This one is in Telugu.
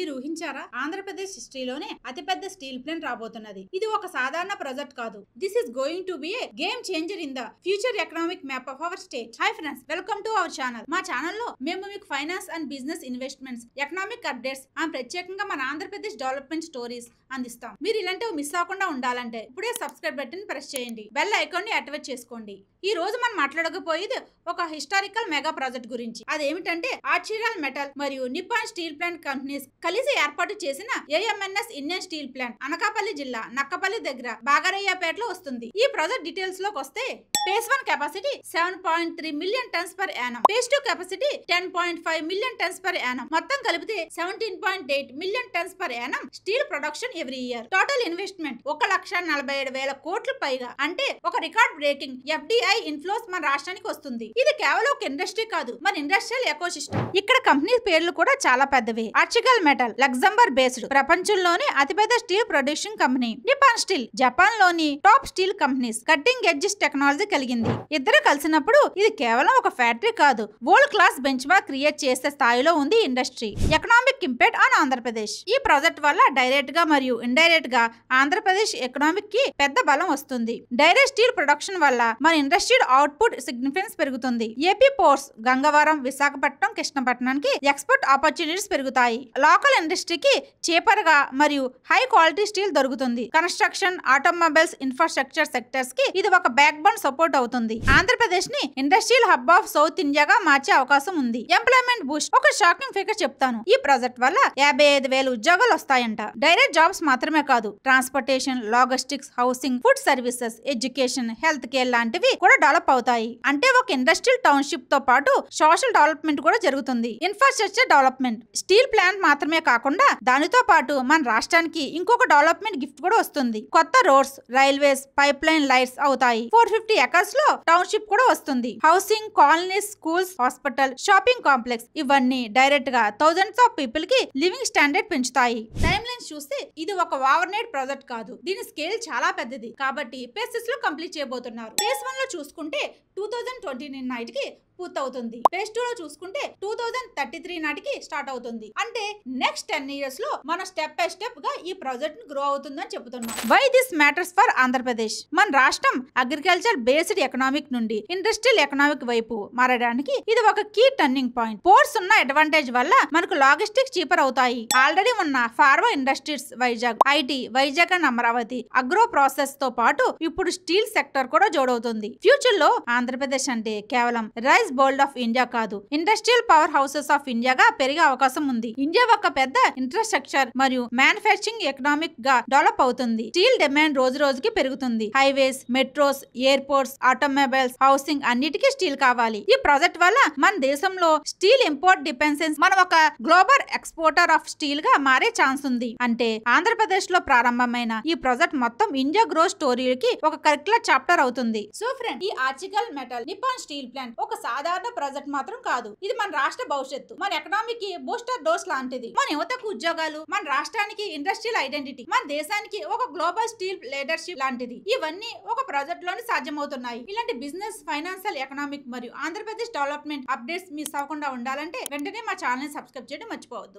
మీరు ఊహించారా? ఆంధ్రప్రదేశ్ హిస్టరీలోనే అతిపెద్ద స్టీల్ ప్లాంట్ రాబోతున్నది. ఇది ఒక సాధారణ ప్రాజెక్ట్ కాదు. This is going to be A game changer in the future economic map of our state. Hi friends, welcome to our channel. మా ఛానల్ లో మేము మీకు finance and business investments, economic updates and ప్రత్యేకంగా మన ఆంధ్రప్రదేశ్ డెవలప్మెంట్ స్టోరీస్ అందిస్తాం. మీరు ఇలాంటివి మిస్ అవ్వకుండా ఉండాలంటే ఇప్పుడే సబ్స్క్రైబ్ బటన్ ప్రెస్ చేయండి, బెల్ ఐకాన్ ని యాక్టివేట్ చేసుకోండి. ఈ రోజు మనం మాట్లాడకపోయేది ఒక హిస్టారికల్ మెగా ప్రాజెక్ట్ గురించి. అదేమిటంటే ఆర్చిరల్ మెటల్ మరియు నిప్పాన్ స్టీల్ ప్లాంట్ కంపెనీస్ కలిసి ఏర్పాటు చేసిన AMNS Indian steel plant Anakapalli జిల్లా నక్కపల్లి దగ్గర బాగరయ్యపేటలో వస్తుంది. ఈ ప్రాజెక్ట్ డీటెయిల్స్ లోకి వస్తే phase 1 capacity 7.3 million tons per annum, phase 2 capacity 10.5 million tons per annum, మొత్తం కలిపితే 17.8 million tons per annum steel production every year. Total investment 1,47,000 కోట్ల పైగా, అంటే ఒక రికార్డ్ బ్రేకింగ్ ఎఫ్డిఐ ఇన్ఫ్లోస్ మన రాష్ట్రానికి వస్తుంది. ఇది కేవలం ఒక ఇండస్ట్రీ కాదు, మన ఇండస్ట్రియల్ ఎకోసిస్టమ్. ఇక్కడ కంపెనీ పేర్లు కూడా చాలా పెద్దవి. ఆర్చికల్ మెటల్ లగ్జంబర్గ్ బేస్డ్, ప్రపంచంలోనే అతిపెద్ద steel production company. Nippon steel Japan లోని top steel companies. Cutting edge technology కలిగింది. ఇద్దరు కలిసినప్పుడు ఇది కేవలం ఒక ఫ్యాక్టరీ కాదు, world class bench mark create చేసే స్థాయిలో ఉంది industry. Economic impact on Andhra Pradesh. ఈ ప్రాజెక్ట్ వల్ల డైరెక్ట్ గా మరియు ఇండైరెక్ట్ గా ఆంధ్రప్రదేశ్ ఎకనామిక్ కి పెద్ద బలం వస్తుంది. డైరెక్ట్ స్టీల్ ప్రొడక్షన్ వల్ల మన ఇండస్ట్రియల్ అవుట్పుట్ సిగ్నిఫికెన్స్ పెరుగుతుంది. ఏపీ పోర్ట్స్ గంగవరం, విశాఖపట్నం, కృష్ణపట్నానికి ఎక్స్పోర్ట్ ఆపర్చునిటీస్ పెరుగుతాయి. లోకల్ ఇండస్ట్రీకి చీపర్ గా మరియు హై క్వాలిటీ స్టీల్ దొరుకుతుంది. కన్స్ట్రక్షన్, ఆటోమొబైల్స్, ఇన్ఫ్రాస్ట్రక్చర్ సెక్టర్స్ కి ఇది ఒక బ్యాక్ బోన్ సపోర్ట్ అవుతుంది. ఆంధ్రప్రదేశ్ ని ఇండస్ట్రియల్ హబ్ ఆఫ్ సౌత్ ఇండియాగా మార్చే అవకాశం ఉంది. Employment boost. ఒక షాకింగ్ ఫిగర్ చెప్తాను. ఈ ప్రాజెక్ట్ వల్ల 55,000 ఉద్యోగాలు వస్తాయంట. డైరెక్ట్ జాబ్స్ మాత్రమే కాదు, transportation, logistics, housing, food services, education, health care లాంటివి కూడా డెవలప్ అవుతాయి. అంటే ఒక ఇండస్ట్రియల్ టౌన్షిప్ తో పాటు సోషల్ డెవలప్మెంట్ కూడా జరుగుతుంది. Infrastructure development. స్టీల్ ప్లాంట్ మాత్రమే కాకుండా దానితో పాటు మన రాష్ట్రానికి ఇంకొక డెవలప్మెంట్ గిఫ్ట్ కూడా వస్తుంది. కొత్త roads, railways, pipe line lights అవుతాయి. 450 ఎకర్స్ లో టౌన్షిప్ కూడా వస్తుంది. Housing, colonies, schools, hospital, shopping complex, ఇవన్నీ డైరెక్ట్ గా థౌజండ్స్ ఆఫ్ పీపుల్ కి లివింగ్ స్టాండర్డ్ పెంచుతాయి. టైమ్ లైన్స్ చూస్తే ఇది ఒక ఓవర్ నైట్ ప్రాజెక్ట్ కాదు, దీని స్కేల్ చాలా పెద్దది. కాబట్టి ఫేజెస్ లో కంప్లీట్ చేయబోతున్నారు. ఫేజ్ 1 లో చూసుకుంటే 2029 నాటికి పూర్తవుతుంది. ఫేజ్ 2 లో చూసుకుంటే 2033 నాటికి స్టార్ట్ అవుతుంది. అంటే నెక్స్ట్ 10 ఇయర్స్ లో మన స్టెప్ బై స్టెప్ గా ఈ ప్రాజెక్ట్ గ్రో అవుతుందని చెప్తున్నాం. Why this matters for Andhra Pradesh? మన రాష్ట్రం అగ్రికల్చర్ బేస్డ్ ఎకనామిక్ నుండి ఇండస్ట్రియల్ ఎకనామిక్ వైపు మారడానికి ఇది ఒక కీ టర్నింగ్ పాయింట్. పోర్ట్స్ ఉన్న అడ్వాంటేజ్ వల్ల మనకు లాజిస్టిక్స్ చీపర్ అవుతాయి. ఆల్రెడీ ఉన్న pharma industries Vizag, IT Vizag and Amaravati, agro process తో పాటు ఇప్పుడు స్టీల్ సెక్టర్ కూడా జోడవుతుంది. ఫ్యూచర్ లో ఆంధ్రప్రదేశ్ అంటే కేవలం రైస్ బౌల్డ్ ఆఫ్ ఇండియా కాదు, ఇండస్ట్రియల్ పవర్ హౌసెస్ ఆఫ్ ఇండియాగా పెరిగే అవకాశం ఉంది. ఇండియా ఒక పెద్ద ఇన్ఫ్రాస్ట్రక్చర్ మరియు మ్యానుఫ్యాక్చరింగ్ ఎకనామిక్ గా డెవలప్ అవుతుంది. స్టీల్ డిమాండ్ రోజు రోజుకి పెరుగుతుంది. Highways, metros, airports, automobiles, housing అన్నిటికీ స్టీల్ కావాలి. ఈ ప్రాజెక్ట్ వల్ల మన దేశంలో స్టీల్ ఇంపోర్ట్ డిపెండెన్స్ మనం ఒక గ్లోబల్ ఎక్స్పోర్టర్ ఆఫ్ స్టీల్ గా మారే ఛాన్స్ ఉంది. అంటే ఆంధ్రప్రదేశ్ లో ప్రారంభమైన ఈ ప్రాజెక్ట్ మొత్తం ఇండియా గ్రోత్ స్టోరీకి ఒక కరిక్యులర్ చాప్టర్ అవుతుంది. సో ఫ్రెండ్, ఈ ఆర్చికల్ మెటల్ నిప్పాన్ స్టీల్ ప్లాంట్ ఒక సాధారణ ప్రాజెక్ట్ మాత్రం కాదు, ఇది మన రాష్ట్ర భవిష్యత్తు, మన ఎకనామిక్ కి బూస్టర్ డోస్ లాంటిది. మన యువతకు ఉద్యోగాలు, మన రాష్ట్రానికి ఇండస్ట్రియల్ ఐడెంటిటీ, మన దేశానికి ఒక గ్లోబల్ స్టీల్ లీడర్షిప్ లాంటిది. ఇవన్నీ ఒక ప్రాజెక్ట్ లోనే సాధ్యమవుతున్నాయి. ఇలాంటి బిజినెస్, ఫైనాన్షియల్, ఎకనామిక్ మరియు ఆంధ్రప్రదేశ్ డెవలప్మెంట్ అప్డేట్స్ మిస్ అవ్వకుండా ఉండాలంటే వెంటనే మా ఛానల్ ని సబ్స్క్రైబ్ చేయడం మర్చిపోవద్దు.